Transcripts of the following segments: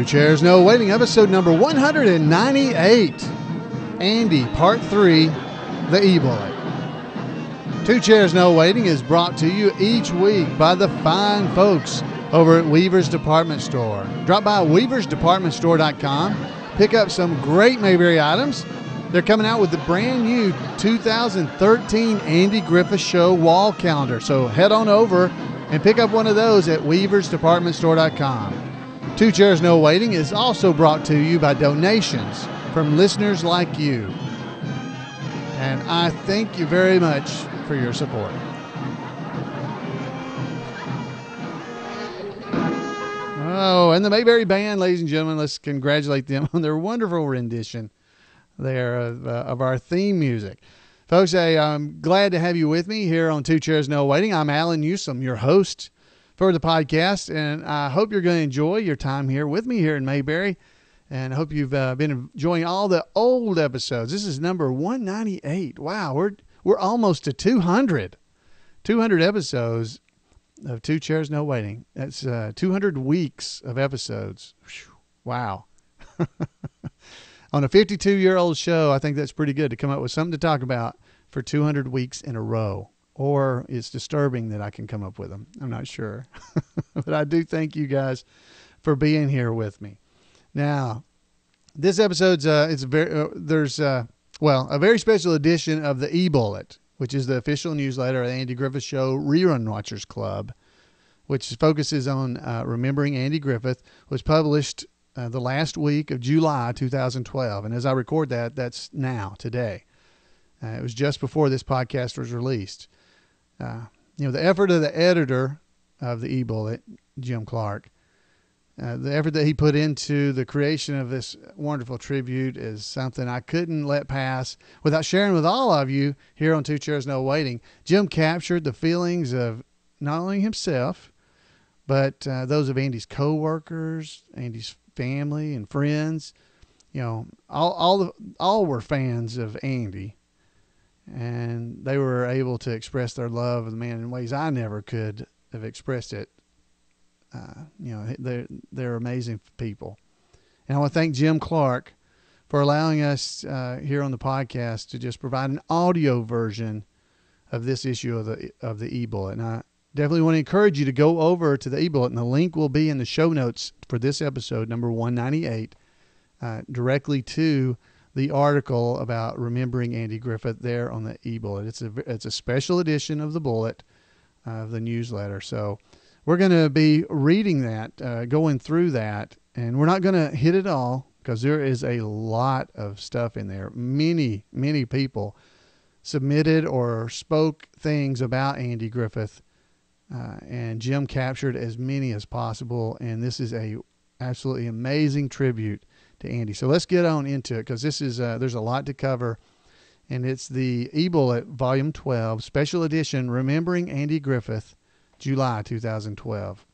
Chairs No Waiting, episode number 198. Andy, part 3, the eBullet. Two Chairs No Waiting is brought to you each week by the fine folks over at Weaver's Department Store. Drop by weaversdepartmentstore.com, pick up some great Mayberry items. They're coming out with the brand new 2013 Andy Griffith Show wall calendar. So head on over and pick up one of those at weaversdepartmentstore.com. Two Chairs No Waiting is also brought to you by donations from listeners like you. And I thank you very much for your support. Oh, and the Mayberry Band, ladies and gentlemen, let's congratulate them on their wonderful rendition there of our theme music. Folks, I'm glad to have you with me here on Two Chairs No Waiting. I'm Allan, Newsome, your host for the podcast, and I hope you're going to enjoy your time here with me here in Mayberry, and I hope you've been enjoying all the old episodes. This is number 198. Wow, we're almost to 200 episodes of Two Chairs No Waiting. That's 200 weeks of episodes. Whew, wow. On a 52-year-old show, I think that's pretty good to come up with something to talk about for 200 weeks in a row. Or it's disturbing that I can come up with them. I'm not sure. But I do thank you guys for being here with me. Now, this episode's a very special edition of the eBullet, which is the official newsletter of the Andy Griffith Show Rerun Watchers Club, which focuses on Remembering Andy Griffith, was published the last week of July 2012. And as I record that, that's now, today. It was just before this podcast was released. The effort of the editor of the eBullet, Jim Clark, the effort that he put into the creation of this wonderful tribute is something I couldn't let pass without sharing with all of you here on Two Chairs No Waiting. Jim captured the feelings of not only himself, but those of Andy's co-workers, Andy's family and friends. You know, all were fans of Andy. And they were able to express their love of the man in ways I never could have expressed it. They're amazing people. And I want to thank Jim Clark for allowing us here on the podcast to just provide an audio version of this issue of the eBullet. And I definitely want to encourage you to go over to the eBullet, and the link will be in the show notes for this episode, number 198, directly to the article about Remembering Andy Griffith there on the eBullet. It's a special edition of the bullet, of the newsletter. So we're going to be reading that, going through that, and we're not going to hit it all because there is a lot of stuff in there. Many, many people submitted or spoke things about Andy Griffith, and Jim captured as many as possible, and this is a absolutely amazing tribute to Andy. So let's get on into it, because this is there's a lot to cover, and it's the eBullet Volume 12 Special Edition Remembering Andy Griffith, July 2012.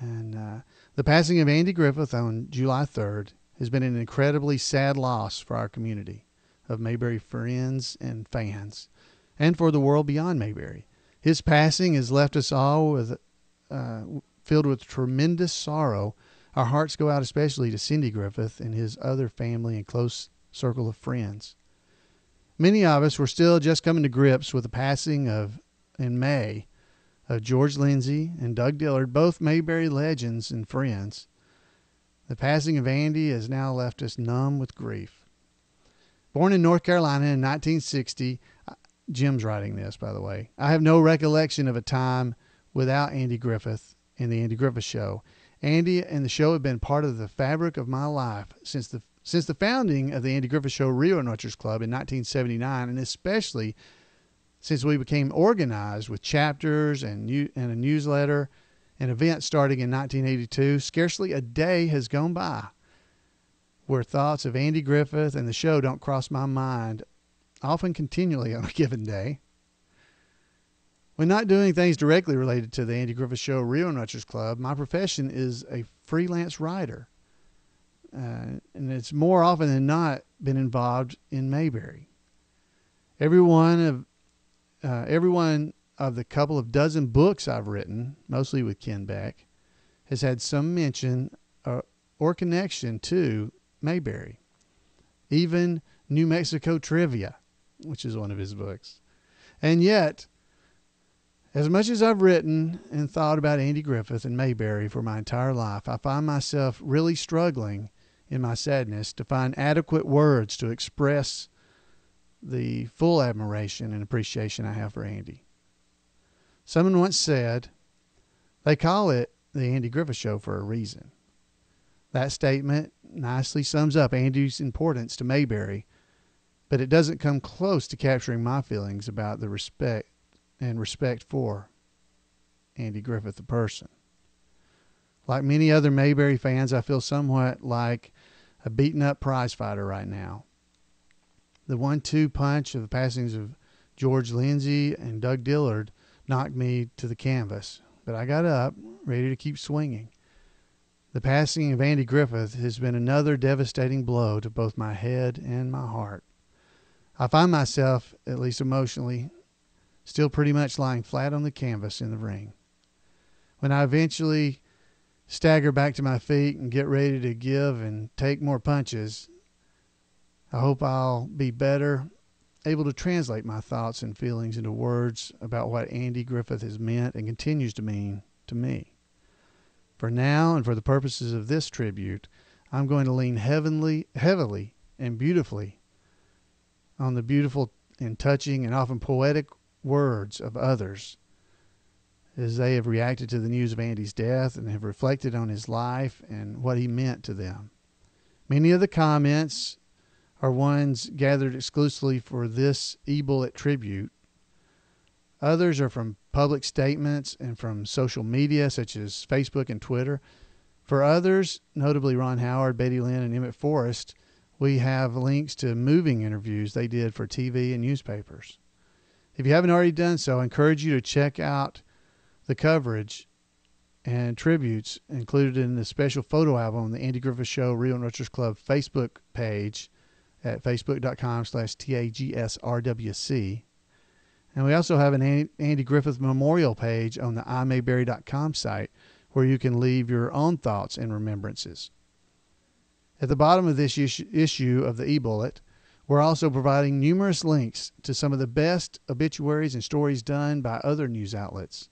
And the passing of Andy Griffith on July 3rd has been an incredibly sad loss for our community of Mayberry friends and fans, and for the world beyond Mayberry. His passing has left us all with filled with tremendous sorrow. Our hearts go out especially to Cindy Griffith and his other family and close circle of friends. Many of us were still just coming to grips with the passing in May of George Lindsay and Doug Dillard, both Mayberry legends and friends. The passing of Andy has now left us numb with grief. Born in North Carolina in 1960, Jim's writing this, by the way, I have no recollection of a time without Andy Griffith and the Andy Griffith Show. Andy and the show have been part of the fabric of my life since the founding of the Andy Griffith Show Rerun Watchers Club in 1979, and especially since we became organized with chapters and a newsletter and events starting in 1982. Scarcely a day has gone by where thoughts of Andy Griffith and the show don't cross my mind, often continually on a given day. When not doing things directly related to the Andy Griffith Show Rerun Watchers Club, my profession is a freelance writer. And it's more often than not been involved in Mayberry. Everyone of the couple of dozen books I've written, mostly with Ken Beck, has had some mention or connection to Mayberry, even New Mexico trivia, which is one of his books. And yet, as much as I've written and thought about Andy Griffith and Mayberry for my entire life, I find myself really struggling in my sadness to find adequate words to express the full admiration and appreciation I have for Andy. Someone once said, they call it the Andy Griffith Show for a reason. That statement nicely sums up Andy's importance to Mayberry, but it doesn't come close to capturing my feelings about the respect for Andy Griffith the person. Like many other Mayberry fans, I feel somewhat like a beaten up prize fighter right now. The 1-2 punch of the passings of George Lindsay and Doug Dillard knocked me to the canvas, but I got up, ready to keep swinging. The passing of Andy Griffith has been another devastating blow to both my head and my heart. I find myself, at least emotionally, still pretty much lying flat on the canvas in the ring. When I eventually stagger back to my feet and get ready to give and take more punches, I hope I'll be better able to translate my thoughts and feelings into words about what Andy Griffith has meant and continues to mean to me. For now, and for the purposes of this tribute, I'm going to lean heavily and beautifully on the beautiful and touching and often poetic words of others as they have reacted to the news of Andy's death and have reflected on his life and what he meant to them. Many of the comments are ones gathered exclusively for this eBullet tribute. Others are from public statements and from social media such as Facebook and Twitter. For others, notably Ron Howard, Betty Lynn, and Emmett Forrest, we have links to moving interviews they did for TV and newspapers. If you haven't already done so, I encourage you to check out the coverage and tributes included in the special photo album on the Andy Griffith Show Rerun Retros Club Facebook page at facebook.com/TAGSRWC. And we also have an Andy Griffith Memorial page on the imayberry.com site where you can leave your own thoughts and remembrances. At the bottom of this issue of the eBullet, we're also providing numerous links to some of the best obituaries and stories done by other news outlets.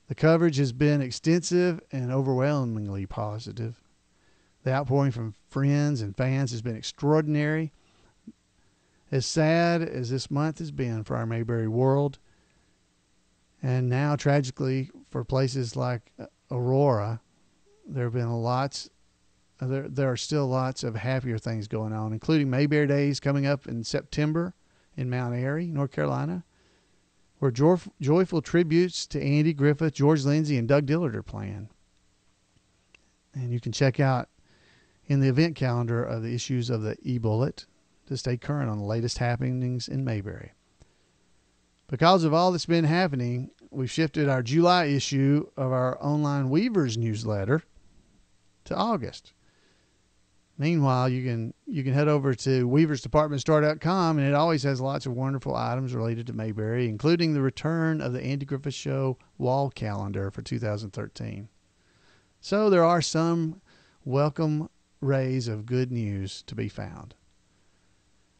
The coverage has been extensive and overwhelmingly positive. The outpouring from friends and fans has been extraordinary. As sad as this month has been for our Mayberry world, and now tragically for places like Aurora, there have been there are still lots of happier things going on, including Mayberry Days coming up in September in Mount Airy, North Carolina, where joyful tributes to Andy Griffith, George Lindsay, and Doug Dillard are planned. And you can check out in the event calendar of the issues of the eBullet to stay current on the latest happenings in Mayberry. Because of all that's been happening, we've shifted our July issue of our online Weavers newsletter to August. Meanwhile, you can head over to weaversdepartmentstore.com, and it always has lots of wonderful items related to Mayberry, including the return of the Andy Griffith Show wall calendar for 2013. So there are some welcome rays of good news to be found.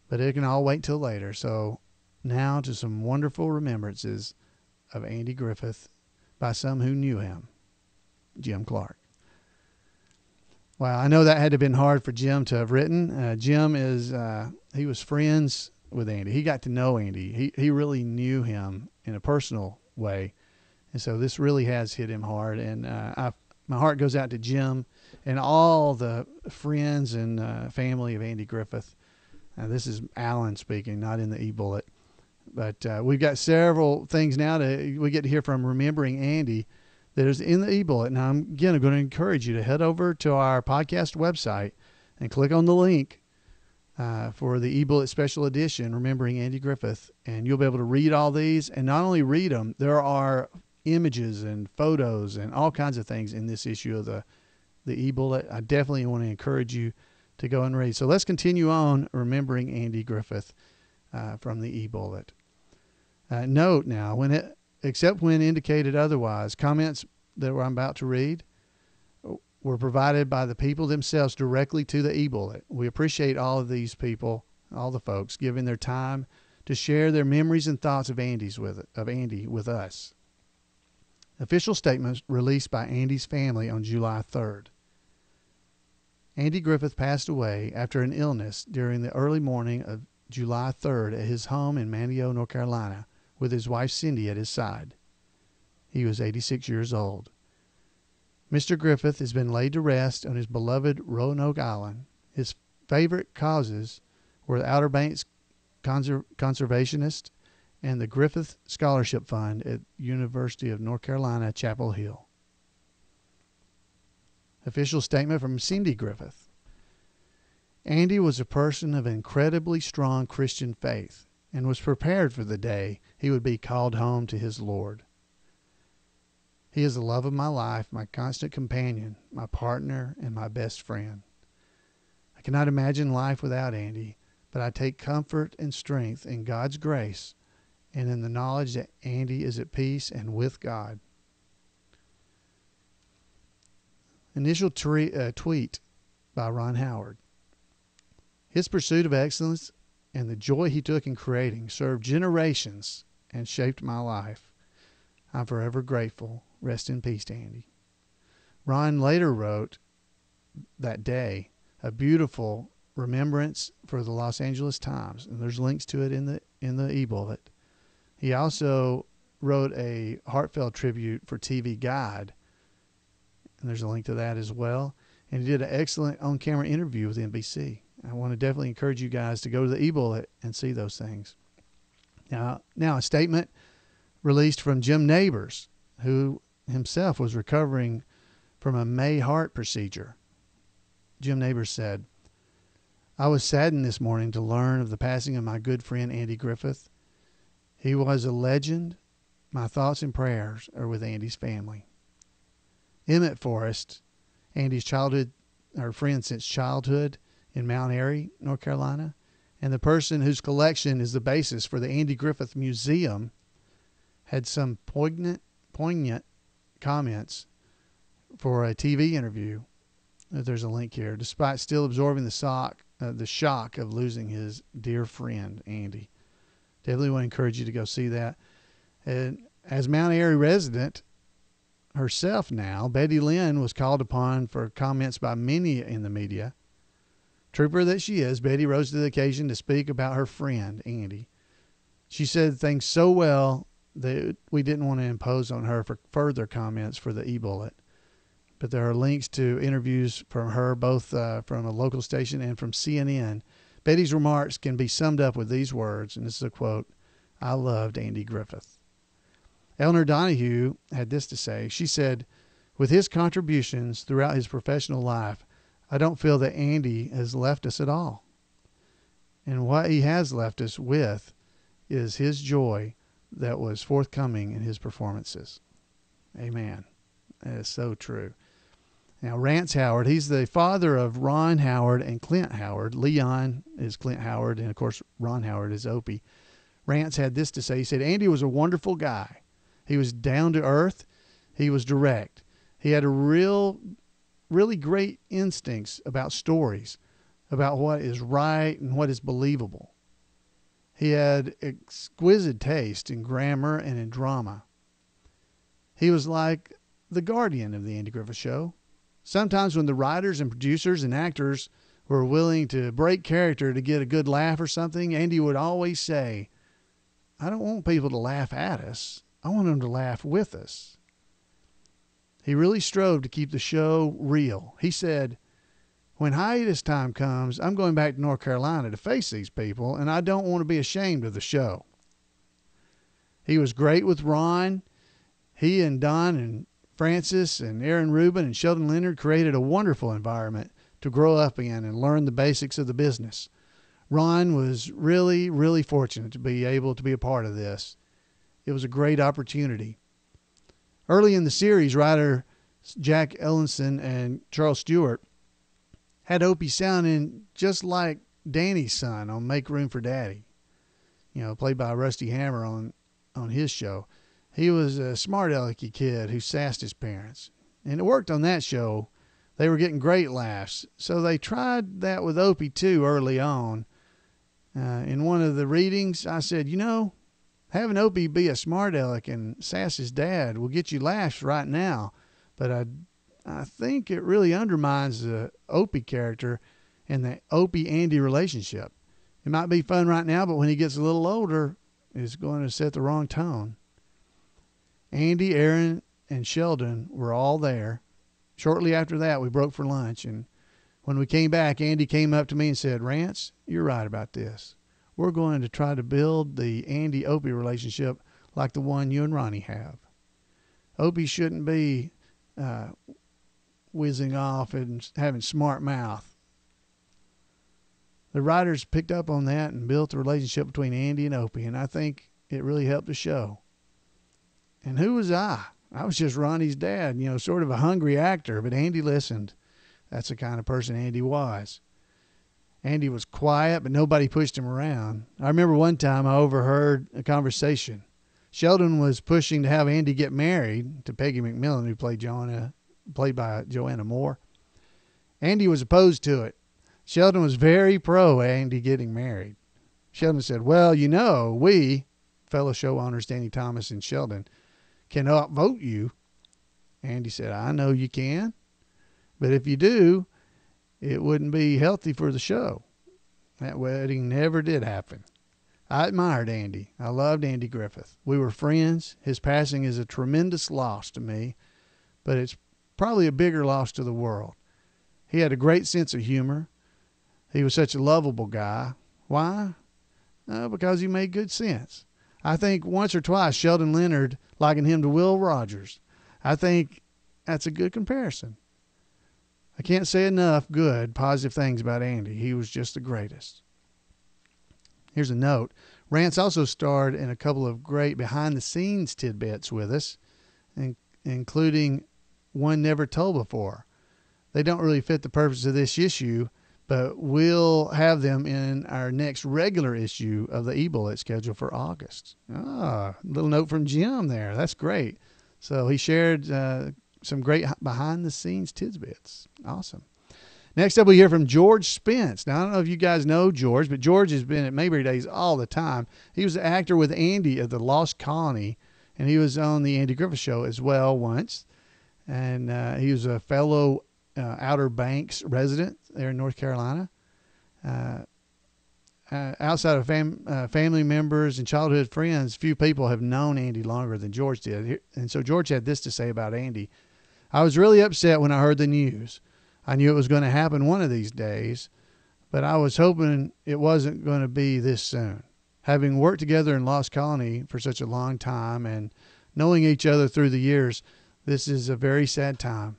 But it can all wait till later. So now to some wonderful remembrances of Andy Griffith by some who knew him. Jim Clark. Wow, I know that had to have been hard for Jim to have written. Jim he was friends with Andy. He got to know Andy. He really knew him in a personal way. And so this really has hit him hard. And my heart goes out to Jim and all the friends and family of Andy Griffith. This is Allan speaking, not in the eBullet. But we've got several things now we get to hear from Remembering Andy that is in the eBullet. Now, I'm going to encourage you to head over to our podcast website and click on the link for the eBullet special edition, Remembering Andy Griffith, and you'll be able to read all these. And not only read them, there are images and photos and all kinds of things in this issue of the eBullet. I definitely want to encourage you to go and read. So let's continue on Remembering Andy Griffith from the eBullet. Note now, except when indicated otherwise, comments that I'm about to read were provided by the people themselves directly to the eBullet. We appreciate all of these people, all the folks, giving their time to share their memories and thoughts of Andy with us. Official statements released by Andy's family on July 3rd. Andy Griffith passed away after an illness during the early morning of July 3rd at his home in Manteo, North Carolina, with his wife Cindy at his side. He was 86 years old. Mr. Griffith has been laid to rest on his beloved Roanoke Island. His favorite causes were the Outer Banks Conservationist and the Griffith Scholarship Fund at University of North Carolina, Chapel Hill. Official statement from Cindy Griffith. Andy was a person of incredibly strong Christian faith and was prepared for the day he would be called home to his Lord. He is the love of my life, my constant companion, my partner, and my best friend. I cannot imagine life without Andy, but I take comfort and strength in God's grace and in the knowledge that Andy is at peace and with God. Initial tweet by Ron Howard. His pursuit of excellence and the joy he took in creating served generations and shaped my life. I'm forever grateful. Rest in peace, Andy. Ron later wrote that day a beautiful remembrance for the Los Angeles Times, and there's links to it in the eBullet. He also wrote a heartfelt tribute for TV Guide, and there's a link to that as well. And he did an excellent on-camera interview with NBC. I want to definitely encourage you guys to go to the eBullet and see those things. Now a statement released from Jim Neighbors, who himself was recovering from a May heart procedure. Jim Neighbors said, I was saddened this morning to learn of the passing of my good friend Andy Griffith. He was a legend. My thoughts and prayers are with Andy's family. Emmett Forrest, Andy's friend since childhood in Mount Airy, North Carolina, and the person whose collection is the basis for the Andy Griffith Museum, had some poignant comments for a TV interview. There's a link here. Despite still absorbing the shock of losing his dear friend, Andy. Definitely want to encourage you to go see that. And as Mount Airy resident herself now, Betty Lynn was called upon for comments by many in the media. Trooper that she is, Betty rose to the occasion to speak about her friend, Andy. She said things so well that we didn't want to impose on her for further comments for the eBullet. But there are links to interviews from her, both from a local station and from CNN. Betty's remarks can be summed up with these words, and this is a quote, I loved Andy Griffith. Eleanor Donahue had this to say. She said, with his contributions throughout his professional life, I don't feel that Andy has left us at all. And what he has left us with is his joy that was forthcoming in his performances. Amen. That is so true. Now, Rance Howard, he's the father of Ron Howard and Clint Howard. Leon is Clint Howard, and of course, Ron Howard is Opie. Rance had this to say. He said, Andy was a wonderful guy. He was down to earth. He was direct. He had a really great instincts about stories, about what is right and what is believable. He had exquisite taste in grammar and in drama. He was like the guardian of the Andy Griffith Show. Sometimes when the writers and producers and actors were willing to break character to get a good laugh or something, Andy would always say, I don't want people to laugh at us. I want them to laugh with us. He really strove to keep the show real. He said, when hiatus time comes, I'm going back to North Carolina to face these people, and I don't want to be ashamed of the show. He was great with Ron. He and Don and Francis and Aaron Rubin and Sheldon Leonard created a wonderful environment to grow up in and learn the basics of the business. Ron was really, really fortunate to be able to be a part of this. It was a great opportunity. Early in the series, writer Jack Ellenson and Charles Stewart had Opie sounding just like Danny's son on Make Room for Daddy, played by Rusty Hammer on his show. He was a smart alecky kid who sassed his parents. And it worked on that show. They were getting great laughs. So they tried that with Opie too early on. In one of the readings, I said, having Opie be a smart aleck and sass his dad will get you laughs right now. But I think it really undermines the Opie character and the Opie-Andy relationship. It might be fun right now, but when he gets a little older, it's going to set the wrong tone. Andy, Aaron, and Sheldon were all there. Shortly after that, we broke for lunch, and when we came back, Andy came up to me and said, "Rance, you're right about this. We're going to try to build the Andy-Opie relationship like the one you and Ronnie have. Opie shouldn't be whizzing off and having smart mouth." The writers picked up on that and built the relationship between Andy and Opie, and I think it really helped the show. And who was I? I was just Ronnie's dad, sort of a hungry actor, but Andy listened. That's the kind of person Andy was. Andy was quiet, but nobody pushed him around. I remember one time I overheard a conversation. Sheldon was pushing to have Andy get married to Peggy McMillan, who played by Joanna Moore. Andy was opposed to it. Sheldon was very pro Andy getting married. Sheldon said, "Well, we, fellow show owners Danny Thomas and Sheldon, can outvote you." Andy said, "I know you can, but if you do, it wouldn't be healthy for the show." That wedding never did happen. I admired Andy. I loved Andy Griffith. We were friends. His passing is a tremendous loss to me, but it's probably a bigger loss to the world. He had a great sense of humor. He was such a lovable guy. Why? Because he made good sense. I think once or twice Sheldon Leonard likened him to Will Rogers. I think that's a good comparison. I can't say enough good, positive things about Andy. He was just the greatest. Here's a note. Rance also starred in a couple of great behind-the-scenes tidbits with us, including one never told before. They don't really fit the purpose of this issue, but we'll have them in our next regular issue of the eBullet schedule for August. Little note from Jim there. That's great. So he shared some great behind-the-scenes tidbits. Awesome. Next up, we hear from George Spence. Now, I don't know if you guys know George, but George has been at Mayberry Days all the time. He was the actor with Andy of The Lost Colony, and he was on the Andy Griffith Show as well once. And he was a fellow Outer Banks resident there in North Carolina. Outside of family members and childhood friends, few people have known Andy longer than George did. And so George had this to say about Andy. "I was really upset when I heard the news. I knew it was going to happen one of these days, but I was hoping it wasn't going to be this soon. Having worked together in Lost Colony for such a long time and knowing each other through the years, this is a very sad time.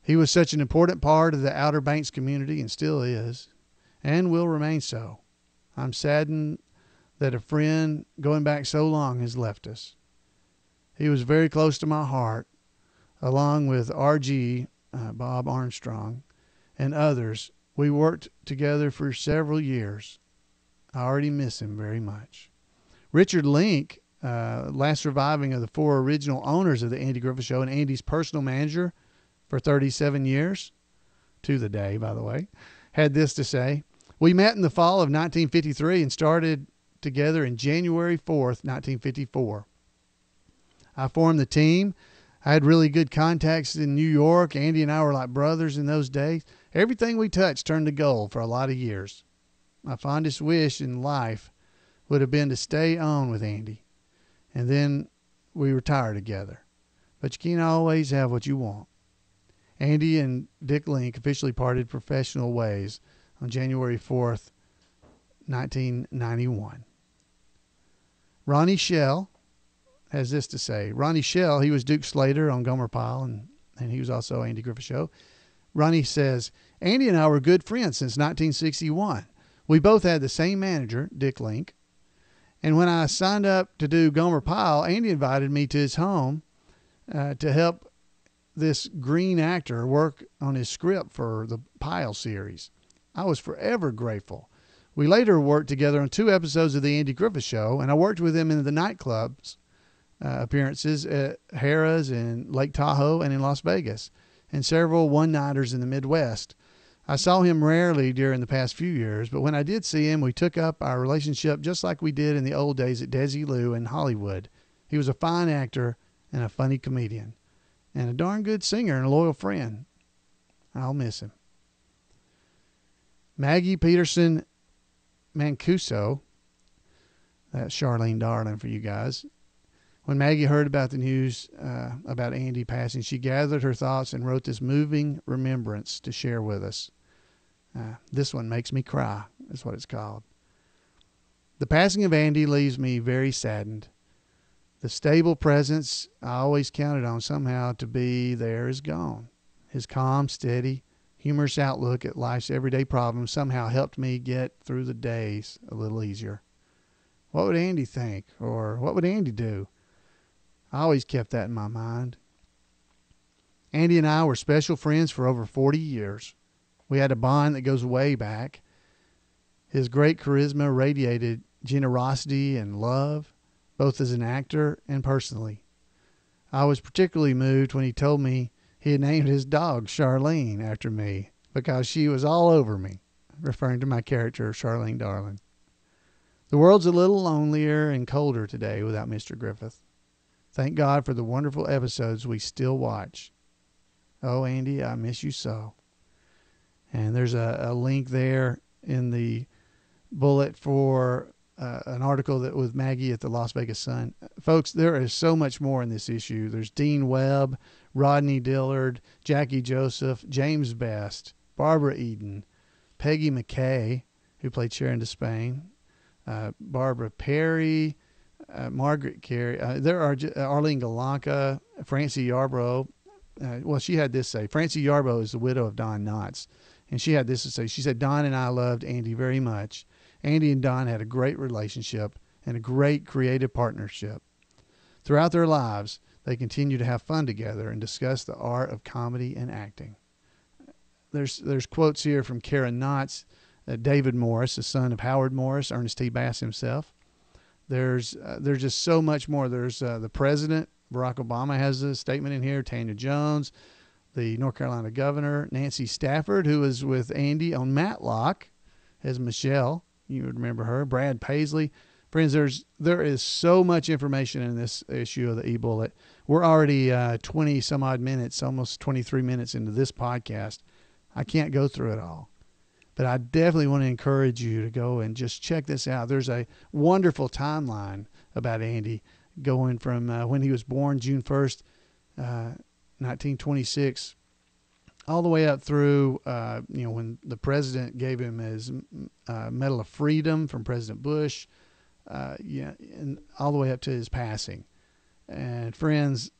He was such an important part of the Outer Banks community and still is, and will remain so. I'm saddened that a friend going back so long has left us. He was very close to my heart, along with RG, Bob Armstrong, and others. We worked together for several years. I already miss him very much." Richard Link, last surviving of the four original owners of the Andy Griffith Show and Andy's personal manager for 37 years, to the day, by the way, had this to say. "We met in the fall of 1953 and started together in January 4th, 1954. I formed the team. I had really good contacts in New York. Andy and I were like brothers in those days. Everything we touched turned to gold for a lot of years. My fondest wish in life would have been to stay on with Andy, and then we retire together. But you can't always have what you want." Andy and Dick Link officially parted professional ways on January 4th, 1991. Ronnie Shell has this to say. Ronnie Shell, he was Duke Slater on Gomer Pyle, and he was also Andy Griffith Show. Ronnie says, "Andy and I were good friends since 1961. We both had the same manager, Dick Link. And when I signed up to do Gomer Pyle, Andy invited me to his home to help this green actor work on his script for the Pyle series. I was forever grateful. We later worked together on 2 episodes of the Andy Griffith Show, and I worked with him in the nightclubs appearances at Harrah's in Lake Tahoe and in Las Vegas. and several one-nighters in the Midwest. I saw him rarely during the past few years, but when I did see him, we took up our relationship just like we did in the old days at Desilu in Hollywood. He was a fine actor and a funny comedian, and a darn good singer and a loyal friend. I'll miss him. Maggie Peterson Mancuso, that's Charlene Darling for you guys. When Maggie heard about the news about Andy passing, she gathered her thoughts and wrote this moving remembrance to share with us. This one makes me cry, is what it's called. The passing of Andy leaves me very saddened. The stable presence I always counted on somehow to be there is gone. His calm, steady, humorous outlook at life's everyday problems somehow helped me get through the days a little easier. What would Andy think? Or what would Andy do? I always kept that in my mind. Andy and I were special friends for over 40 years. We had a bond that goes way back. His great charisma radiated generosity and love, both as an actor and personally. I was particularly moved when he told me he had named his dog Charlene after me because she was all over me, referring to my character, Charlene Darling. The world's a little lonelier and colder today without Mr. Griffith. Thank God for the wonderful episodes we still watch. Oh, Andy, I miss you so. And there's a link there in the bullet for an article that with Maggie at the Las Vegas Sun. Folks, there is so much more in this issue. There's Dean Webb, Rodney Dillard, Jackie Joseph, James Best, Barbara Eden, Peggy McKay, who played Sharon Despain, Barbara Perry, Margaret Carey. There are Arlene Galanka, Francie Yarbrough. Well, she had this say. Francie Yarbrough is the widow of Don Knotts. And she had this to say. She said, Don and I loved Andy very much. Andy and Don had a great relationship and a great creative partnership. Throughout their lives, they continue to have fun together and discuss the art of comedy and acting. There's quotes here from Karen Knotts, David Morris, the son of Howard Morris, Ernest T. Bass himself. There's just so much more. There's the president, Barack Obama, has a statement in here. Tanya Jones, the North Carolina governor, Nancy Stafford, who was with Andy on Matlock as Michelle. You would remember her. Brad Paisley. Friends, there is so much information in this issue of the eBullet. We're already 20 some odd minutes, almost 23 minutes into this podcast. I can't go through it all. But I definitely want to encourage you to go and just check this out. There's a wonderful timeline about Andy going from when he was born, June 1st, 1926, all the way up through, when the president gave him his Medal of Freedom from President Bush, and all the way up to his passing. And friends,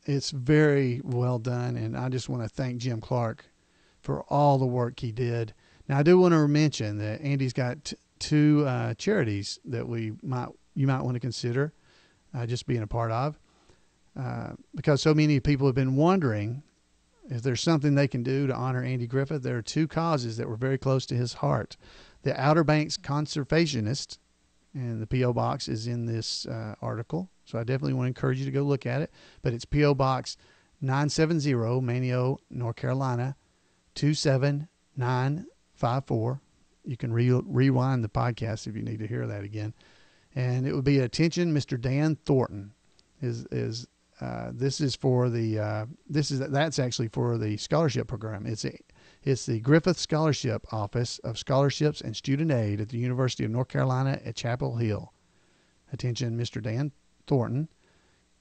it's very well done, and I just want to thank Jim Clark for all the work he did. Now, I do want to mention that Andy's got two charities that you might want to consider just being a part of, because so many people have been wondering if there's something they can do to honor Andy Griffith. There are two causes that were very close to his heart. The Outer Banks Conservationist, and the P.O. Box is in this article, so I definitely want to encourage you to go look at it. But it's P.O. Box 970, Manio, North Carolina, 27954. You can rewind the podcast if you need to hear that again. And it would be attention, Mr. Dan Thornton. That's actually for the scholarship program. It's the Griffith Scholarship Office of Scholarships and Student Aid at the University of North Carolina at Chapel Hill. Attention, Mr. Dan Thornton,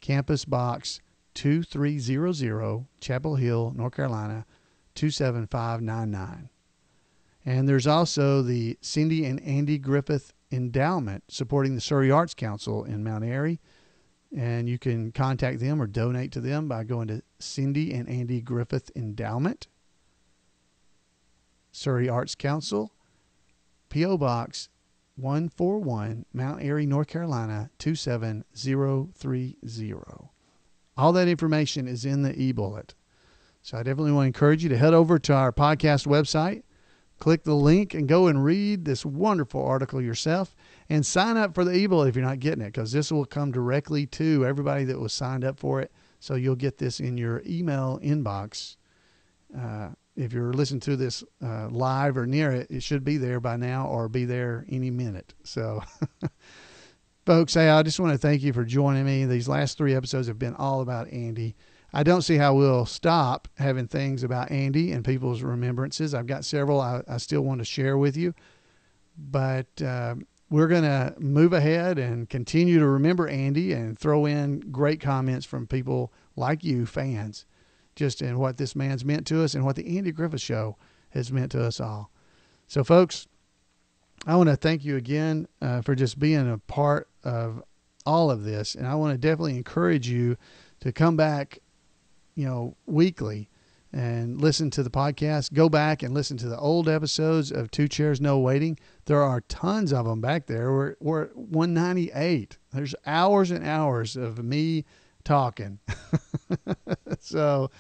Campus Box 2300, Chapel Hill, North Carolina, 27599. And there's also the Cindy and Andy Griffith Endowment supporting the Surrey Arts Council in Mount Airy. And you can contact them or donate to them by going to Cindy and Andy Griffith Endowment, Surrey Arts Council, P.O. Box 141, Mount Airy, North Carolina, 27030. All that information is in the eBullet. So I definitely want to encourage you to head over to our podcast website, click the link, and go and read this wonderful article yourself, and sign up for the eBullet if you're not getting it, because this will come directly to everybody that was signed up for it. So you'll get this in your email inbox. If you're listening to this live or near it, it should be there by now or be there any minute. So, folks, hey, I just want to thank you for joining me. These last 3 episodes have been all about Andy. I don't see how we'll stop having things about Andy and people's remembrances. I've got several I still want to share with you. But we're going to move ahead and continue to remember Andy and throw in great comments from people like you, fans, just in what this man's meant to us and what the Andy Griffith Show has meant to us all. So, folks, I want to thank you again for just being a part of all of this. And I want to definitely encourage you to come back, weekly and listen to the podcast. Go back and listen to the old episodes of Two Chairs, No Waiting. There are tons of them back there. We're at 198. There's hours and hours of me talking. So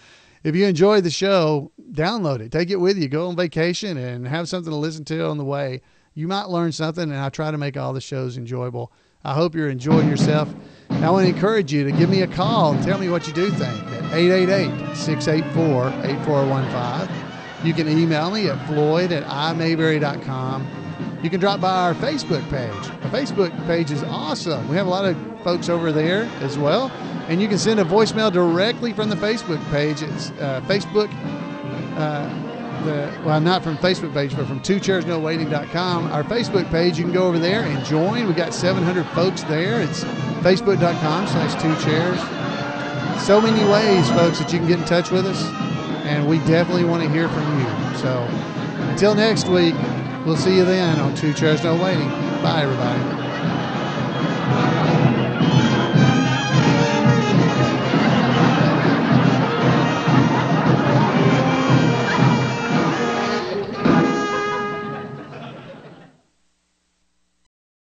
if you enjoy the show, download it. Take it with you. Go on vacation and have something to listen to on the way. You might learn something, and I try to make all the shows enjoyable. I hope you're enjoying yourself. I want to encourage you to give me a call and tell me what you do think at 888-684-8415. You can email me at floyd@imayberry.com. You can drop by our Facebook page. Our Facebook page is awesome. We have a lot of folks over there as well. And you can send a voicemail directly from the Facebook page. It's Facebook, not from Facebook page, but from twochairsnowaiting.com. Our Facebook page, you can go over there and join. We got 700 folks there. It's facebook.com/2chairs. So many ways, folks, that you can get in touch with us. And we definitely want to hear from you. So until next week, we'll see you then on Two Chairs No Waiting. Bye, everybody.